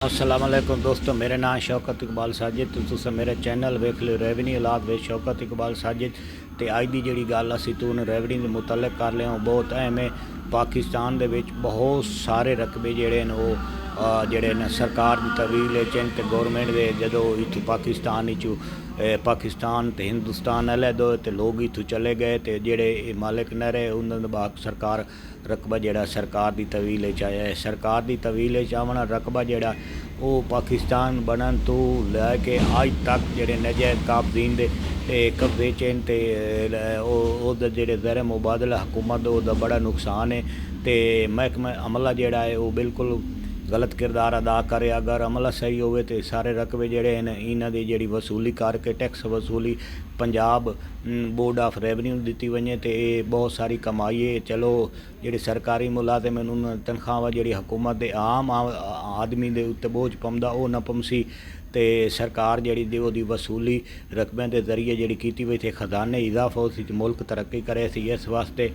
अस्सलाम वालेकुम दोस्तों, मेरा नाम शौकत इकबाल साजिद तो तुम मेरा चैनल वेख लो रेवन्यू औलाद वे शौकत इकबाल साजिद। तो अज की जी गल असी तूं रेवन्यू के मुतलक कर लिया बहुत अहम है। पाकिस्तान दे विच बहुत सारे रकबे जोड़े न वो जोड़े न सरकार की तवील तो गौरमेंट के जदों इतों पाकिस्तान तो हिंदुस्तान अलग हो तो लोग इतों चले गए तो जेड़े मालिक न रहे उन्होंने बाद सरकार रकबा जोड़ा सरकार की तवील आया है। सरकार की तवील आवना रकबा जोड़ा वो पाकिस्तान बनन तो लैके अज तक जोड़े नजायज़ काबजीन के कब्जे च जोड़े ज़र मुबादला हुकूमत का बड़ा नुकसान है। तो महकमा अमला जोड़ा है वो बिल्कुल गलत किरदार अदा करे। अगर अमला सही हो तो सारे रकबे जोड़े हैं इन्हों की जी वसूली करके टैक्स वसूली पंजाब बोर्ड ऑफ रेवन्यू दी वजे तो ये बहुत सारी कमाई है। चलो जी सरकारी मुलाजम उन्होंने तनख्वाह जी हुकूमत के आम आदमी के उत्ते बोझ पाँदा वो ना पमसी तो सरकार जी वसूली रकबे के जरिए जी की हुई थे खजाने इजाफा हो मुल्क तरक्की करे। इस वास्ते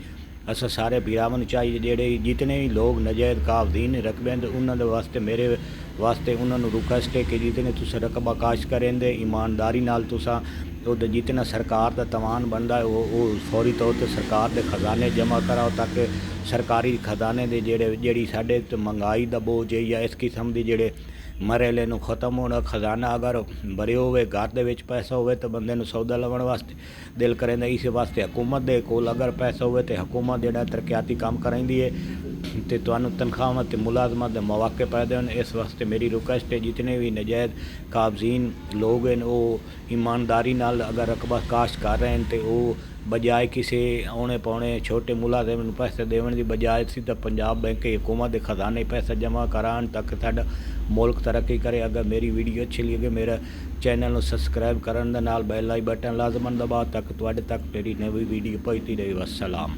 असा सारे भरावान चाहिए जोड़े जितने भी लोग नजायज़ काबजीन रकबे उन्होंने वास्ते मेरे वास्ते उन्होंने रिक्वेस्ट है कि जितने तुस रकबा काश करेंगे ईमानदारी नाल तुसा जितना सरकार का तवान बनता है वो फौरी तौर पर सरकार के खजाने जमा कराओ ताकि सरकारी खजाने के जी साढ़े महंगाई का बोझ है या इस किस्म के जोड़े मरेले ख़त्म होना खजाना अगर भरे हुए घर के पैसा हो तो बंदे सौदा लवन वास्ते दिल करेंदा। इस वास्ते हुकूमत के कोल अगर पैसा हो तो हुकूमत जोड़ा तरक्याती काम करेंदी है तो तुहानू तनख्वाह तो मुलाजमत के मौके पैदा होने। इस वास्ते मेरी रिक्वेस्ट है जितने भी नजायज़ काबजीन लोग हैं वो ईमानदारी नाल अगर रकबा काश कर रहे हैं तो वो बजाय किसी आने पौने छोटे मुलाजम पैसे देने की बजाय सीधा पंजाब बैंक की हुकूमत के खजाने पैसा जमा करान तक साडा मुल्क तरक्की करे। अगर मेरी वीडियो अच्छी लगे मेरा चैनल सबसक्राइब करने नाल बैल आई बटन लाजमन दबा तक तुहाडे तक मेरी नवी वीडियो पहुंचती रही। वस्सलाम।